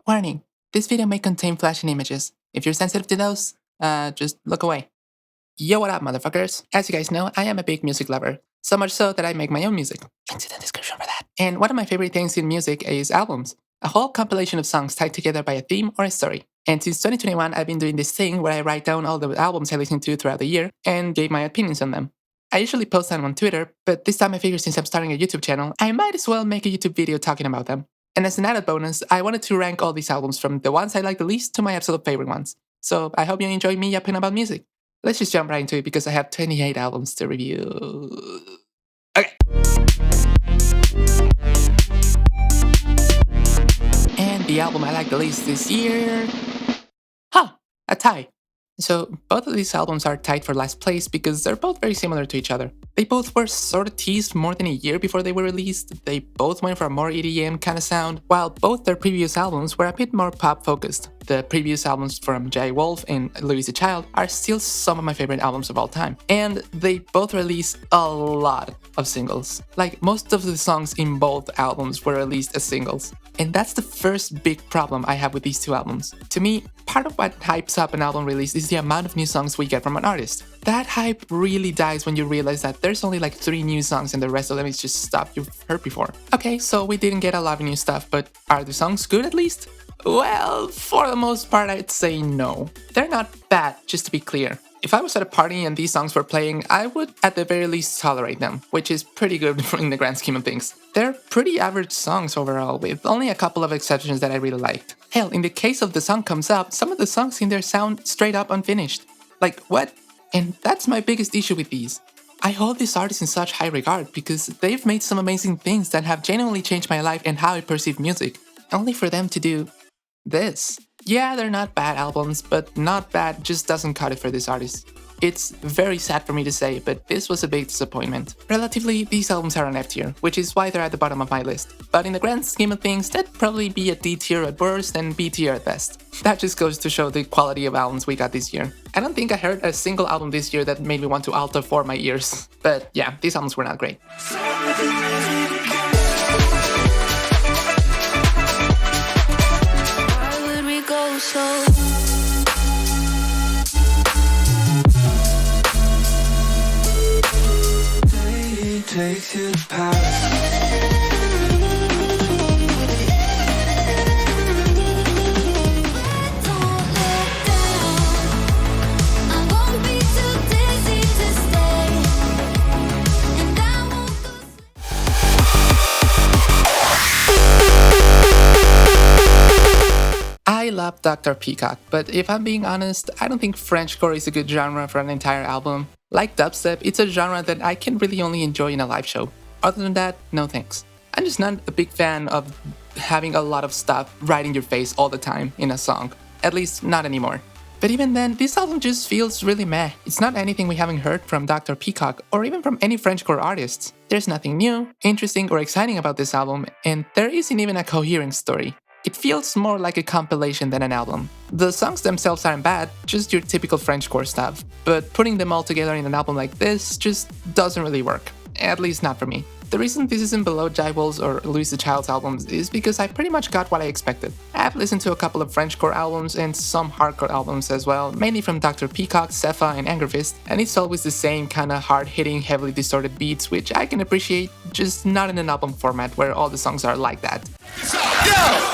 Warning, this video may contain flashing images. If you're sensitive to those, just look away. Yo, what up, motherfuckers? As you guys know, I am a big music lover. So much so that I make my own music. Links in the description for that. And one of my favorite things in music is albums. A whole compilation of songs tied together by a theme or a story. And since 2021, I've been doing this thing where I write down all the albums I listen to throughout the year and give my opinions on them. I usually post them on Twitter, but this time I figured since I'm starting a YouTube channel, I might as well make a YouTube video talking about them. And as an added bonus, I wanted to rank all these albums from the ones I like the least to my absolute favorite ones. So I hope you enjoy me yapping about music. Let's just jump right into it because I have 28 albums to review. Okay. And the album I like the least this year... a tie. So both of these albums are tied for last place because they're both very similar to each other. They both were sort of teased more than a year before they were released, they both went for a more EDM kind of sound, while both their previous albums were a bit more pop focused. The previous albums from Jay Wolf and Louis the Child are still some of my favorite albums of all time, and they both released a lot of singles. Like, most of the songs in both albums were released as singles. And that's the first big problem I have with these two albums. To me, part of what hypes up an album release is the amount of new songs we get from an artist. That hype really dies when you realize that there's only like 3 new songs and the rest of them is just stuff you've heard before. Okay, so we didn't get a lot of new stuff, but are the songs good at least? Well, for the most part, I'd say no. They're not bad, just to be clear. If I was at a party and these songs were playing, I would at the very least tolerate them, which is pretty good in the grand scheme of things. They're pretty average songs overall, with only a couple of exceptions that I really liked. Hell, in the case of The Sun Comes Up, some of the songs in there sound straight up unfinished. Like, what? And that's my biggest issue with these. I hold these artists in such high regard because they've made some amazing things that have genuinely changed my life and how I perceive music, only for them to do this. Yeah, they're not bad albums, but not bad just doesn't cut it for this artist. It's very sad for me to say, but this was a big disappointment. Relatively, these albums are on F tier, which is why they're at the bottom of my list. But in the grand scheme of things, that'd probably be a D tier at worst and B tier at best. That just goes to show the quality of albums we got this year. I don't think I heard a single album this year that made me want to alter for my ears. But yeah, these albums were not great. Takes you to Paris. I love Dr. Peacock, but if I'm being honest, I don't think Frenchcore is a good genre for an entire album. Like dubstep, it's a genre that I can really only enjoy in a live show. Other than that, no thanks. I'm just not a big fan of having a lot of stuff right in your face all the time in a song. At least, not anymore. But even then, this album just feels really meh. It's not anything we haven't heard from Dr. Peacock or even from any Frenchcore artists. There's nothing new, interesting, or exciting about this album, and there isn't even a coherent story. It feels more like a compilation than an album. The songs themselves aren't bad, just your typical Frenchcore stuff, but putting them all together in an album like this just doesn't really work. At least not for me. The reason this isn't below Jay Wolf's or Louis the Child's albums is because I pretty much got what I expected. I've listened to a couple of Frenchcore albums and some hardcore albums as well, mainly from Dr. Peacock, Sepha, and Angerfist, and it's always the same kinda hard-hitting, heavily distorted beats, which I can appreciate, just not in an album format where all the songs are like that. Go!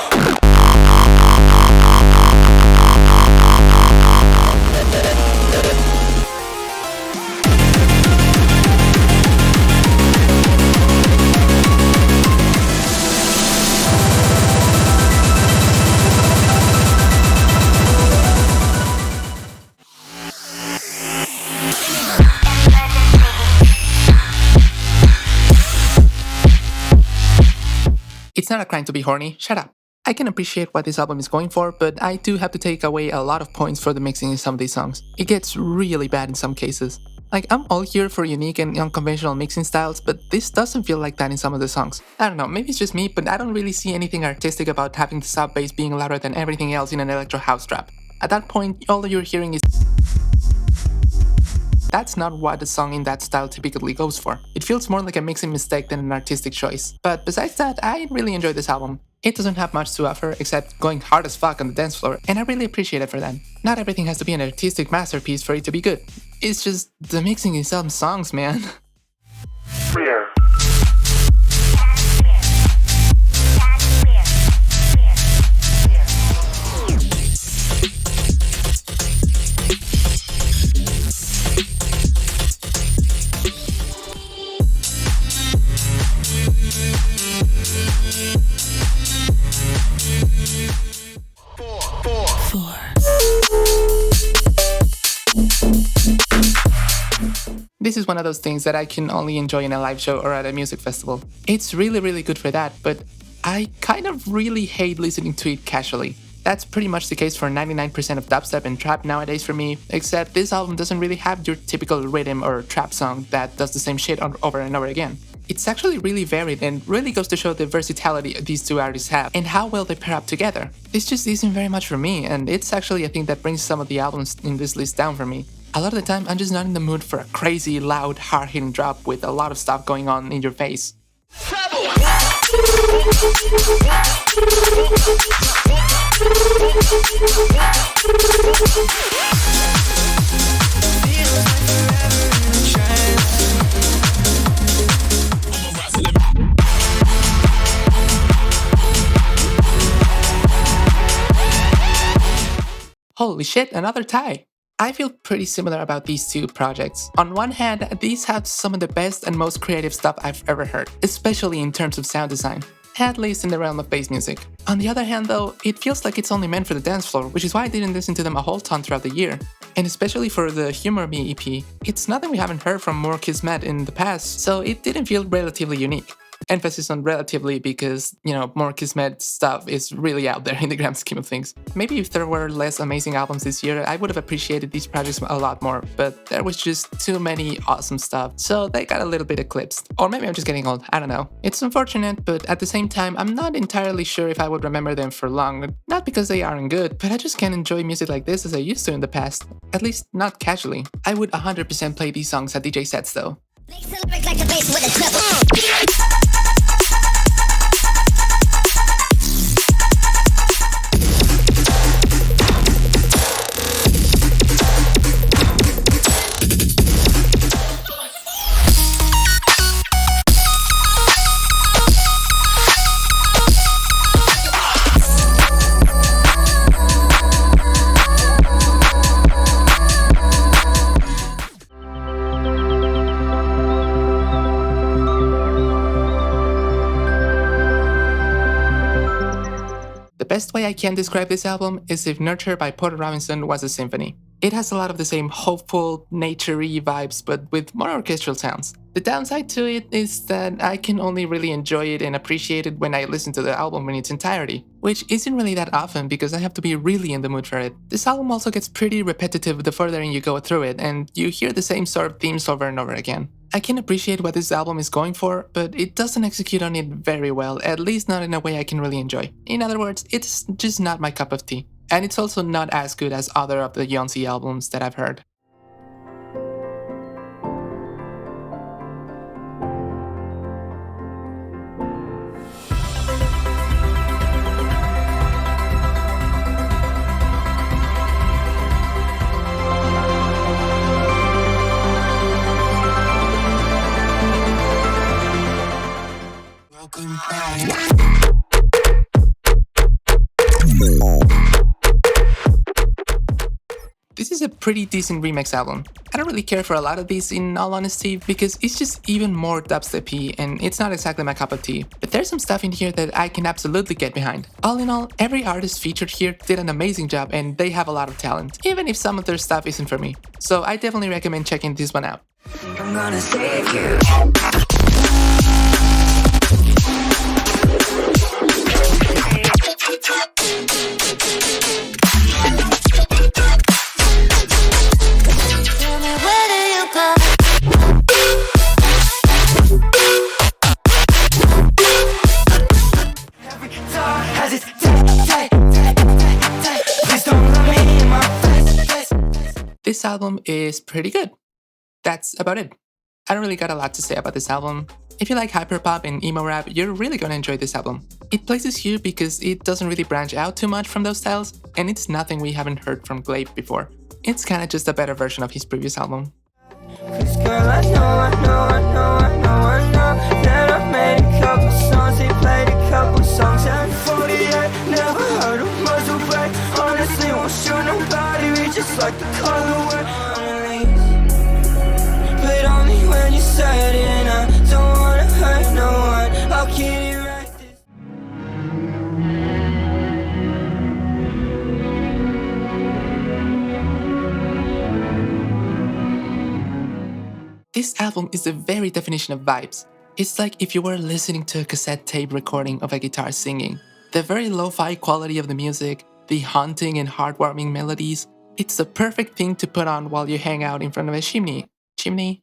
It's not a crime to be horny, shut up. I can appreciate what this album is going for, but I do have to take away a lot of points for the mixing in some of these songs. It gets really bad in some cases. Like, I'm all here for unique and unconventional mixing styles, but this doesn't feel like that in some of the songs. I don't know, maybe it's just me, but I don't really see anything artistic about having the sub bass being louder than everything else in an electro house trap. At that point, all you're hearing is that's not what a song in that style typically goes for. It feels more like a mixing mistake than an artistic choice. But besides that, I really enjoy this album. It doesn't have much to offer except going hard as fuck on the dance floor, and I really appreciate it for that. Not everything has to be an artistic masterpiece for it to be good. It's just the mixing in some songs, man. Rare. This is one of those things that I can only enjoy in a live show or at a music festival. It's really good for that, but I kind of really hate listening to it casually. That's pretty much the case for 99% of dubstep and trap nowadays for me, except this album doesn't really have your typical rhythm or trap song that does the same shit over and over again. It's actually really varied and really goes to show the versatility these two artists have and how well they pair up together. This just isn't very much for me, and it's actually a thing that brings some of the albums in this list down for me. A lot of the time, I'm just not in the mood for a crazy, loud, hard-hitting drop with a lot of stuff going on in your face. Holy shit, another tie! I feel pretty similar about these two projects. On one hand, these have some of the best and most creative stuff I've ever heard, especially in terms of sound design, at least in the realm of bass music. On the other hand though, it feels like it's only meant for the dance floor, which is why I didn't listen to them a whole ton throughout the year. And especially for the Humor Me EP, it's nothing we haven't heard from More Kismet in the past, so it didn't feel relatively unique. Emphasis on relatively because, More Kismet stuff is really out there in the grand scheme of things. Maybe if there were less amazing albums this year, I would have appreciated these projects a lot more, but there was just too many awesome stuff, so they got a little bit eclipsed. Or maybe I'm just getting old, I don't know. It's unfortunate, but at the same time, I'm not entirely sure if I would remember them for long. Not because they aren't good, but I just can't enjoy music like this as I used to in the past. At least not casually. I would 100% play these songs at DJ sets though. The best way I can describe this album is if Nurture by Porter Robinson was a symphony. It has a lot of the same hopeful, nature-y vibes, but with more orchestral sounds. The downside to it is that I can only really enjoy it and appreciate it when I listen to the album in its entirety, which isn't really that often because I have to be really in the mood for it. This album also gets pretty repetitive the further in you go through it, and you hear the same sort of themes over and over again. I can appreciate what this album is going for, but it doesn't execute on it very well, at least not in a way I can really enjoy. In other words, it's just not my cup of tea. And it's also not as good as other of the Beyoncé albums that I've heard. Welcome back. This is a pretty decent remix album. I don't really care for a lot of these in all honesty because it's just even more dubstep-y and it's not exactly my cup of tea. But there's some stuff in here that I can absolutely get behind. All in all, every artist featured here did an amazing job and they have a lot of talent, even if some of their stuff isn't for me. So I definitely recommend checking this one out. I'm gonna save you. This album is pretty good. That's about it. I don't really got a lot to say about this album. If you like hyperpop and emo rap, you're really gonna enjoy this album. It places here because it doesn't really branch out too much from those styles, and it's nothing we haven't heard from Glaive before. It's kinda just a better version of his previous album. Cause girl, I know that I've made a couple songs, they played a couple songs. I'm 48, never heard of muzzle break. Honestly, won't shoot nobody, we just like the colorway. But only when you say it, and I don't wanna hurt no one. I'll keep it right this. This album is the very definition of vibes. It's like if you were listening to a cassette tape recording of a guitar singing. The very lo-fi quality of the music, the haunting and heartwarming melodies, it's the perfect thing to put on while you hang out in front of a chimney. Chimney?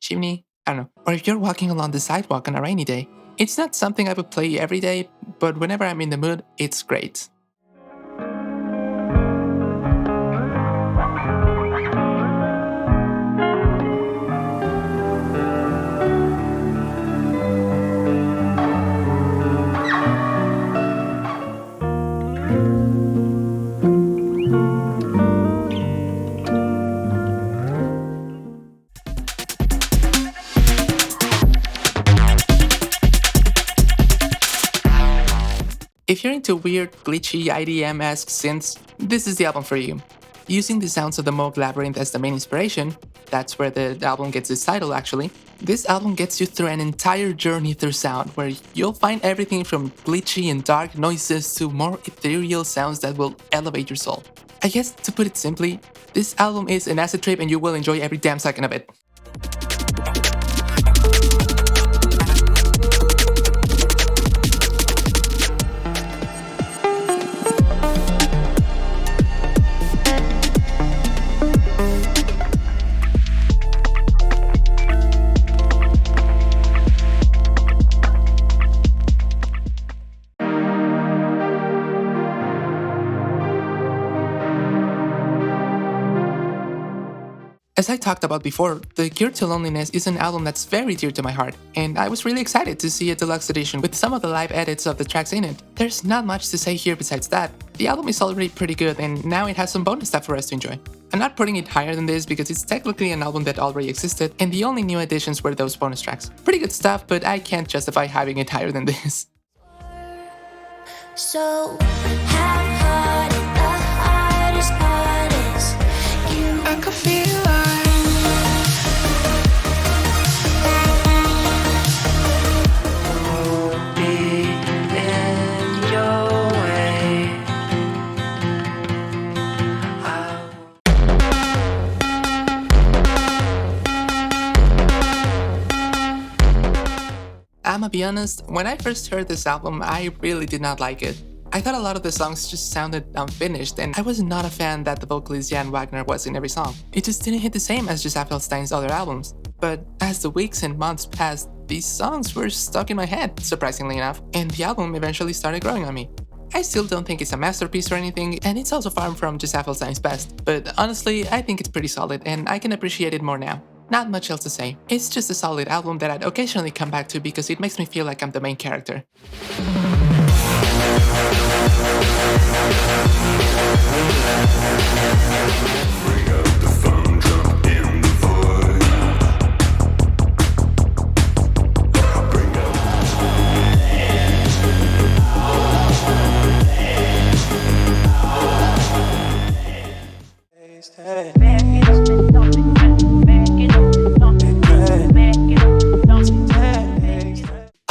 I don't know. Or if you're walking along the sidewalk on a rainy day. It's not something I would play every day, but whenever I'm in the mood, it's great. If you're into weird, glitchy IDM-esque synths, this is the album for you. Using the sounds of the Moog Labyrinth as the main inspiration, that's where the album gets its title actually, this album gets you through an entire journey through sound where you'll find everything from glitchy and dark noises to more ethereal sounds that will elevate your soul. I guess to put it simply, this album is an acid trip and you will enjoy every damn second of it. As I talked about before, The Cure to Loneliness is an album that's very dear to my heart, and I was really excited to see a deluxe edition with some of the live edits of the tracks in it. There's not much to say here besides that. The album is already pretty good, and now it has some bonus stuff for us to enjoy. I'm not putting it higher than this because it's technically an album that already existed, and the only new additions were those bonus tracks. Pretty good stuff, but I can't justify having it higher than this. So half-hearted, the hardest part is you. I could feel I'ma be honest, when I first heard this album, I really did not like it. I thought a lot of the songs just sounded unfinished, and I was not a fan that the vocalist Jan Wagner was in every song. It just didn't hit the same as Jesse Stein's other albums. But as the weeks and months passed, these songs were stuck in my head, surprisingly enough, and the album eventually started growing on me. I still don't think it's a masterpiece or anything, and it's also far from Jesse Stein's best, but honestly, I think it's pretty solid, and I can appreciate it more now. Not much else to say. It's just a solid album that I'd occasionally come back to because it makes me feel like I'm the main character.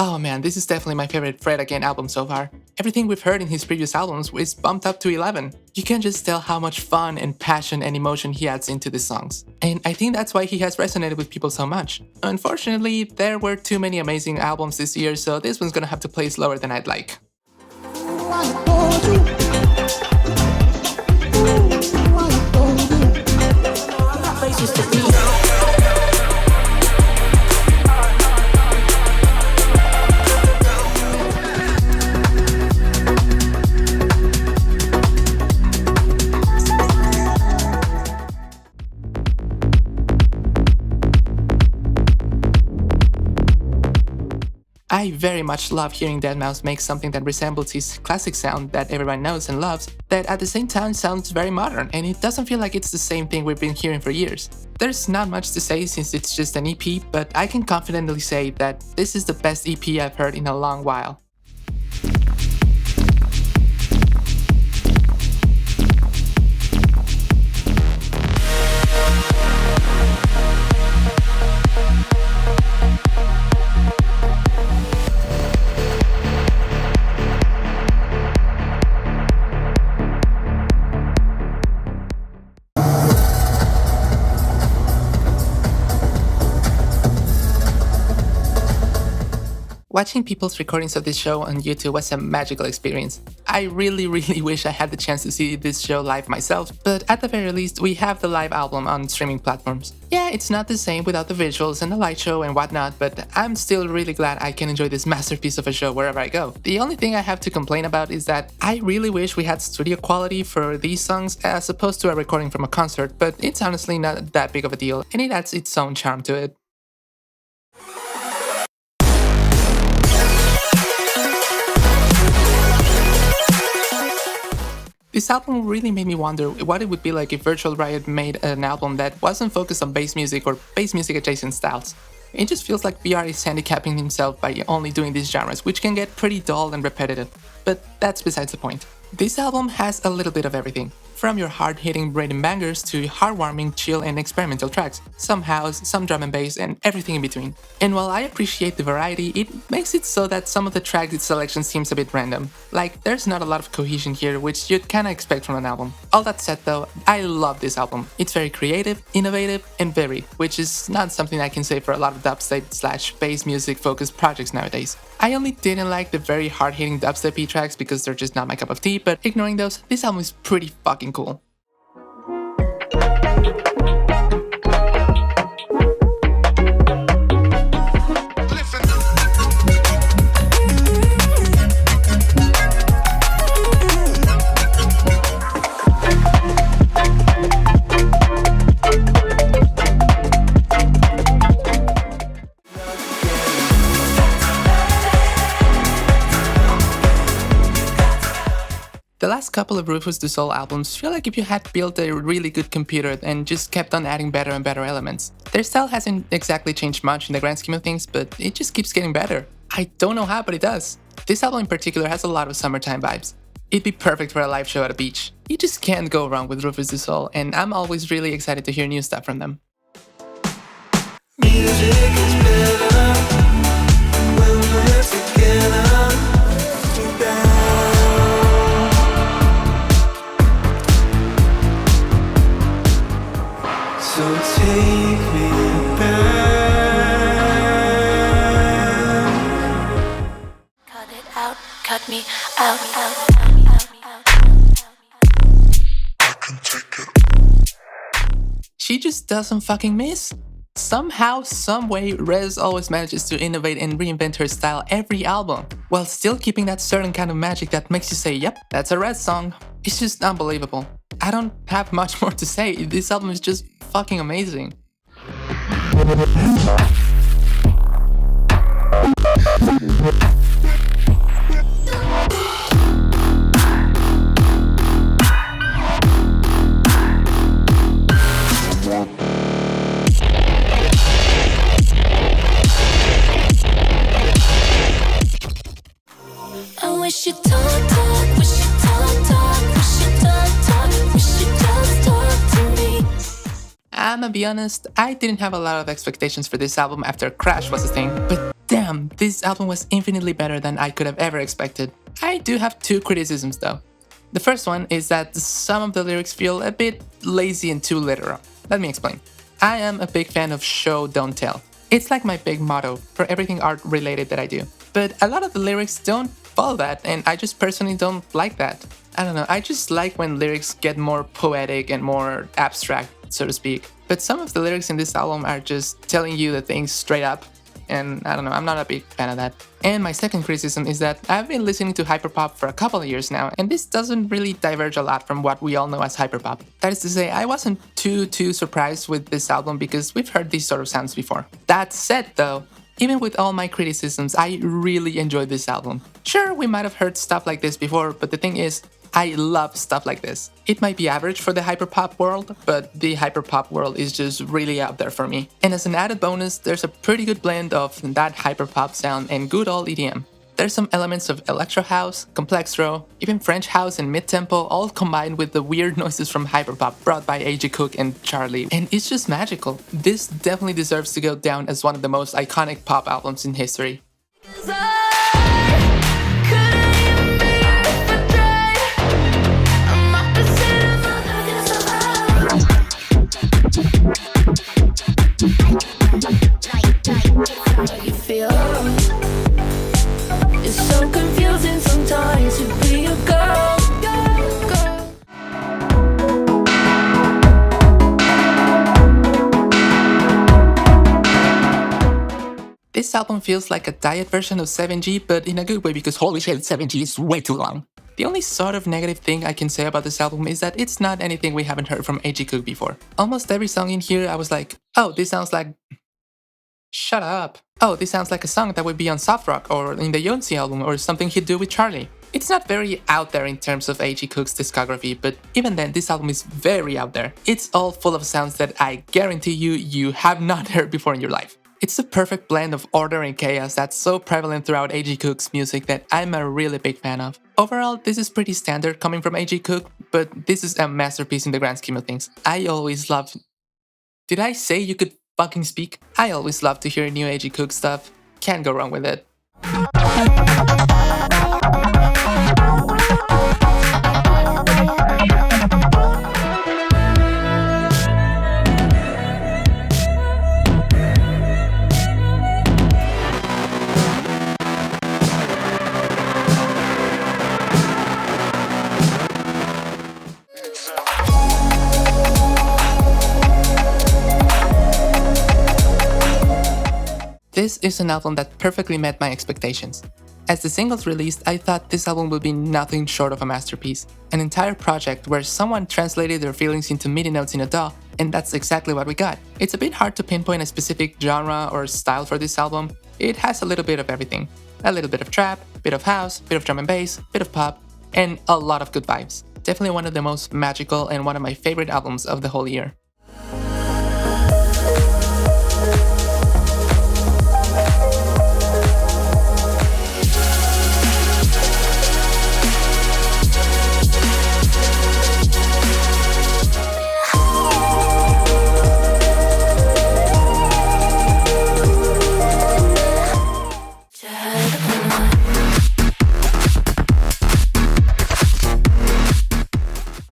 Oh man, this is definitely my favorite Fred Again album so far. Everything we've heard in his previous albums is bumped up to 11. You can just tell how much fun and passion and emotion he adds into the songs. And I think that's why he has resonated with people so much. Unfortunately, there were too many amazing albums this year, so this one's gonna have to play slower than I'd like. I very much love hearing deadmau5 make something that resembles his classic sound that everyone knows and loves, that at the same time sounds very modern, and it doesn't feel like it's the same thing we've been hearing for years. There's not much to say since it's just an EP, but I can confidently say that this is the best EP I've heard in a long while. Watching people's recordings of this show on YouTube was a magical experience. I really wish I had the chance to see this show live myself, but at the very least we have the live album on streaming platforms. Yeah, it's not the same without the visuals and the light show and whatnot, but I'm still really glad I can enjoy this masterpiece of a show wherever I go. The only thing I have to complain about is that I really wish we had studio quality for these songs as opposed to a recording from a concert, but it's honestly not that big of a deal, and it adds its own charm to it. This album really made me wonder what it would be like if Virtual Riot made an album that wasn't focused on bass music or bass music adjacent styles. It just feels like VR is handicapping himself by only doing these genres, which can get pretty dull and repetitive. But that's besides the point. This album has a little bit of everything, from your hard-hitting rhythm bangers to heartwarming, chill and experimental tracks, some house, some drum and bass, and everything in between. And while I appreciate the variety, it makes it so that some of the track selection seems a bit random. Like, there's not a lot of cohesion here, which you'd kinda expect from an album. All that said though, I love this album. It's very creative, innovative, and varied, which is not something I can say for a lot of dubstep/bass music focused projects nowadays. I only didn't like the very hard-hitting dubstep tracks because they're just not my cup of tea, but ignoring those, this album is pretty fucking cool. The last couple of Rufus Du Sol albums feel like if you had built a really good computer and just kept on adding better and better elements. Their style hasn't exactly changed much in the grand scheme of things, but it just keeps getting better. I don't know how, but it does. This album in particular has a lot of summertime vibes. It'd be perfect for a live show at a beach. You just can't go wrong with Rufus Du Sol, and I'm always really excited to hear new stuff from them. Music is better when we're together. So take me back. Cut it out, cut me out. She just doesn't fucking miss. Somehow, someway, Rez always manages to innovate and reinvent her style every album, while still keeping that certain kind of magic that makes you say, yep, that's a Rez song. It's just unbelievable. I don't have much more to say, this album is just fucking amazing. I wish you talk, wish you talk, wish you talk, wish you just talk to me. I'ma be honest, I didn't have a lot of expectations for this album after Crash was a thing, but damn, this album was infinitely better than I could have ever expected. I do have two criticisms though. The first one is that some of the lyrics feel a bit lazy and too literal. Let me explain. I am a big fan of show, don't tell. It's like my big motto for everything art related that I do. But a lot of the lyrics don't follow that, and I just personally don't like that. I don't know, I just like when lyrics get more poetic and more abstract, so to speak. But some of the lyrics in this album are just telling you the things straight up, and I don't know, I'm not a big fan of that. And my second criticism is that I've been listening to hyperpop for a couple of years now, and this doesn't really diverge a lot from what we all know as hyperpop. That is to say, I wasn't too surprised with this album because we've heard these sort of sounds before. That said though, Even with all my criticisms, I really enjoyed this album. Sure, we might have heard stuff like this before, but the thing is, I love stuff like this. It might be average for the hyperpop world, but the hyperpop world is just really out there for me. And as an added bonus, there's a pretty good blend of that hyperpop sound and good old EDM. There's some elements of electro house, complextro, even French house and mid-tempo, all combined with the weird noises from hyperpop brought by A.G. Cook and Charlie, and it's just magical. This definitely deserves to go down as one of the most iconic pop albums in history. You feel it's so confusing sometimes to be a girl. This album feels like a diet version of 7G, but in a good way because holy shit, 7G is way too long. The only sort of negative thing I can say about this album is that it's not anything we haven't heard from A.G. Cook before. Almost every song in here I was like, oh, this sounds like... Shut up. Oh, this sounds like a song that would be on Soft Rock or in the Yonsei album or something he'd do with Charlie. It's not very out there in terms of A.G. Cook's discography, but even then, this album is very out there. It's all full of sounds that I guarantee you have not heard before in your life. It's the perfect blend of order and chaos that's so prevalent throughout A.G. Cook's music that I'm a really big fan of. Overall, this is pretty standard coming from A.G. Cook, but this is a masterpiece in the grand scheme of things. I always loved... Did I say you could fucking speak? I always love to hear new A.G. Cook stuff. Can't go wrong with it. This is an album that perfectly met my expectations. As the singles released, I thought this album would be nothing short of a masterpiece. An entire project where someone translated their feelings into MIDI notes in a DAW, and that's exactly what we got. It's a bit hard to pinpoint a specific genre or style for this album. It has a little bit of everything. A little bit of trap, bit of house, bit of drum and bass, bit of pop, and a lot of good vibes. Definitely one of the most magical and one of my favorite albums of the whole year.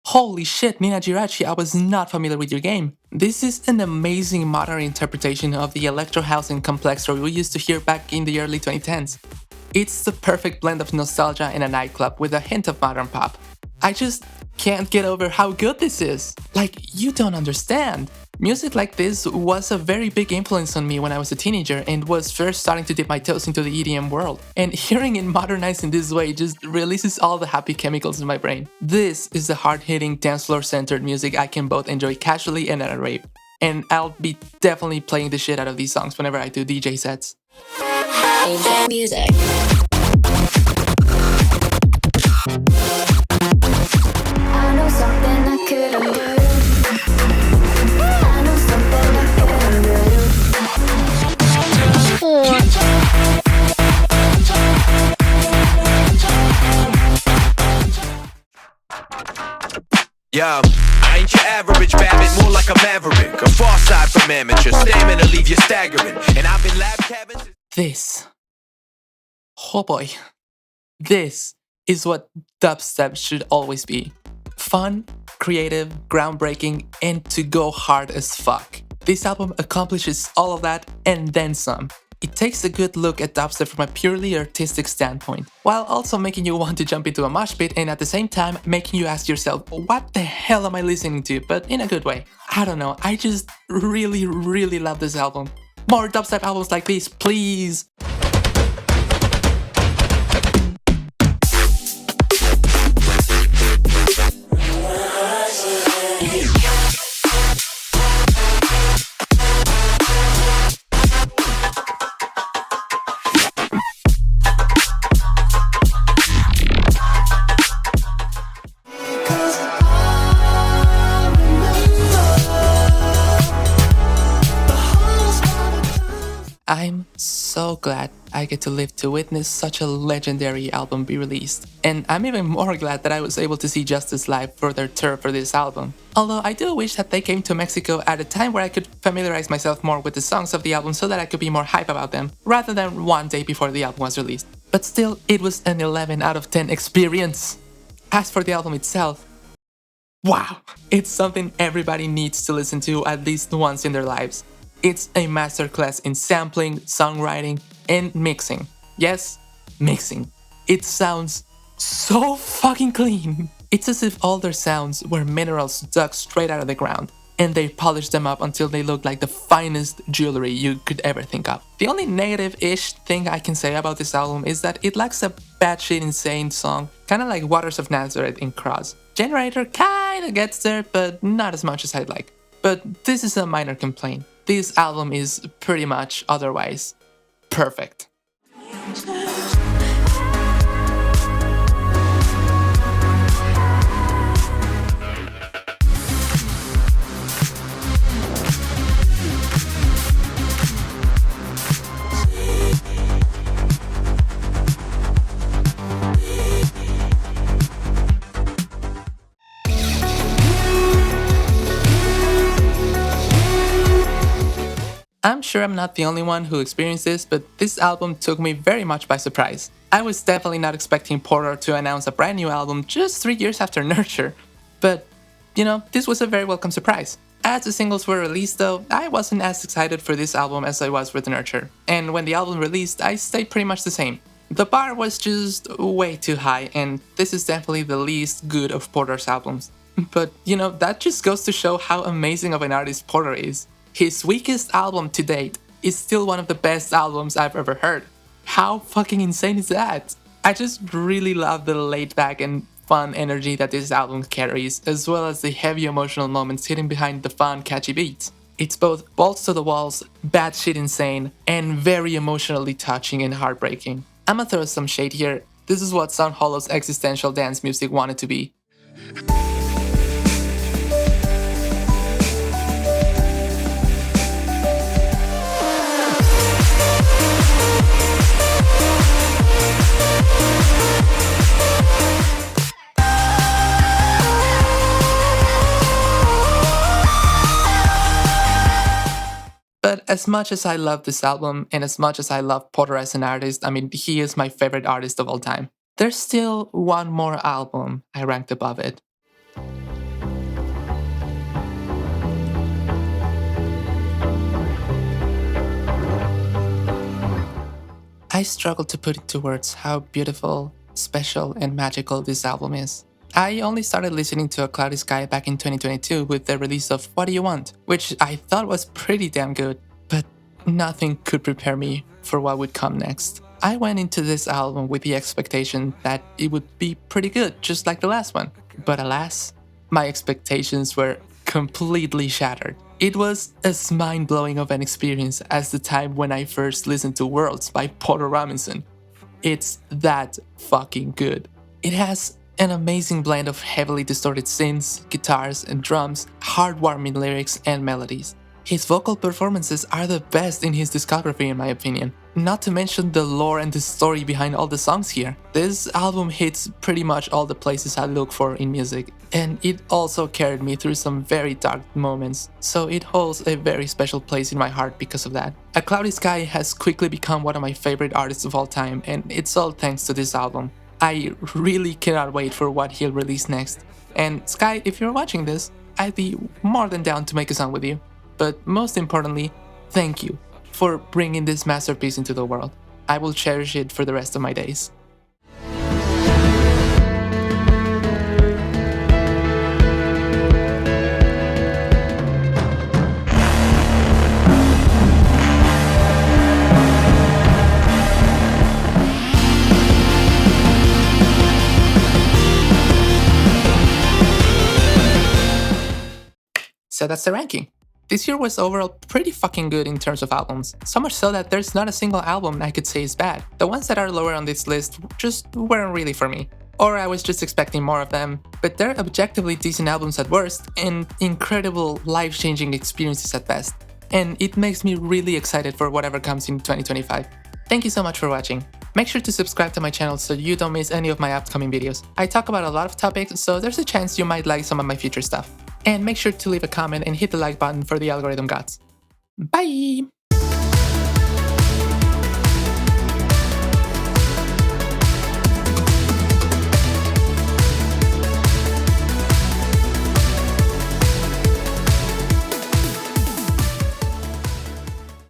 Holy shit, Nina Girachi, I was not familiar with your game. This is an amazing modern interpretation of the electro house and complextro we used to hear back in the early 2010s. It's the perfect blend of nostalgia in a nightclub with a hint of modern pop. I just can't get over how good this is. Like, you don't understand. Music like this was a very big influence on me when I was a teenager and was first starting to dip my toes into the EDM world. And hearing it modernized in this way just releases all the happy chemicals in my brain. This is the hard-hitting, dance floor-centered music I can both enjoy casually and at a rave. And I'll be definitely playing the shit out of these songs whenever I do DJ sets. AJ Music. I know something I couldn't do. I know something I couldn't do. Yo, I ain't your average Babbitt, more like a maverick. A far side from amateur, stamina leave you staggering. And I've been lab cabins. This. Oh boy. This is what dubstep should always be. Fun, creative, groundbreaking, and to go hard as fuck. This album accomplishes all of that and then some. It takes a good look at dubstep from a purely artistic standpoint, while also making you want to jump into a mosh pit and at the same time making you ask yourself, what the hell am I listening to? But in a good way. I don't know, I just really love this album. More dubstep albums like this, please! I'm so glad I get to live to witness such a legendary album be released, and I'm even more glad that I was able to see Justice live for their tour for this album. Although I do wish that they came to Mexico at a time where I could familiarize myself more with the songs of the album so that I could be more hype about them, rather than one day before the album was released. But still, it was an 11 out of 10 experience. As for the album itself, wow, it's something everybody needs to listen to at least once in their lives. It's a masterclass in sampling, songwriting, and mixing. Yes, mixing. It sounds so fucking clean. It's as if all their sounds were minerals dug straight out of the ground, and they polished them up until they look like the finest jewelry you could ever think of. The only negative-ish thing I can say about this album is that it lacks a batshit insane song, kinda like Waters of Nazareth in Cross. Generator kinda gets there, but not as much as I'd like. But this is a minor complaint. This album is pretty much otherwise perfect. I'm sure I'm not the only one who experienced this, but this album took me very much by surprise. I was definitely not expecting Porter to announce a brand new album just 3 years after Nurture, but you know, this was a very welcome surprise. As the singles were released though, I wasn't as excited for this album as I was with Nurture, and when the album released, I stayed pretty much the same. The bar was just way too high, and this is definitely the least good of Porter's albums. But you know, that just goes to show how amazing of an artist Porter is. His weakest album to date is still one of the best albums I've ever heard. How fucking insane is that? I just really love the laid back and fun energy that this album carries, as well as the heavy emotional moments hidden behind the fun, catchy beats. It's both balls to the walls, batshit insane, and very emotionally touching and heartbreaking. I'ma throw some shade here. This is what Sound Hollow's existential dance music wanted to be. But as much as I love this album, and as much as I love Porter as an artist, I mean, he is my favorite artist of all time, there's still one more album I ranked above it. I struggle to put into words how beautiful, special, and magical this album is. I only started listening to A Cloudy Sky back in 2022 with the release of What Do You Want, which I thought was pretty damn good, but nothing could prepare me for what would come next. I went into this album with the expectation that it would be pretty good, just like the last one. But alas, my expectations were completely shattered. It was as mind-blowing of an experience as the time when I first listened to Worlds by Porter Robinson. It's that fucking good. It has an amazing blend of heavily distorted synths, guitars, and drums, heartwarming lyrics, and melodies. His vocal performances are the best in his discography in my opinion. Not to mention the lore and the story behind all the songs here. This album hits pretty much all the places I look for in music, and it also carried me through some very dark moments, so it holds a very special place in my heart because of that. A Cloudy Sky has quickly become one of my favorite artists of all time, and it's all thanks to this album. I really cannot wait for what he'll release next. And Sky, if you're watching this, I'd be more than down to make a song with you. But most importantly, thank you for bringing this masterpiece into the world. I will cherish it for the rest of my days. So that's the ranking. This year was overall pretty fucking good in terms of albums, so much so that there's not a single album I could say is bad. The ones that are lower on this list just weren't really for me, or I was just expecting more of them, but they're objectively decent albums at worst and incredible life-changing experiences at best. and it makes me really excited for whatever comes in 2025. Thank you so much for watching. Make sure to subscribe to my channel so you don't miss any of my upcoming videos. I talk about a lot of topics, so there's a chance you might like some of my future stuff. And make sure to leave a comment and hit the like button for the algorithm gods. Bye!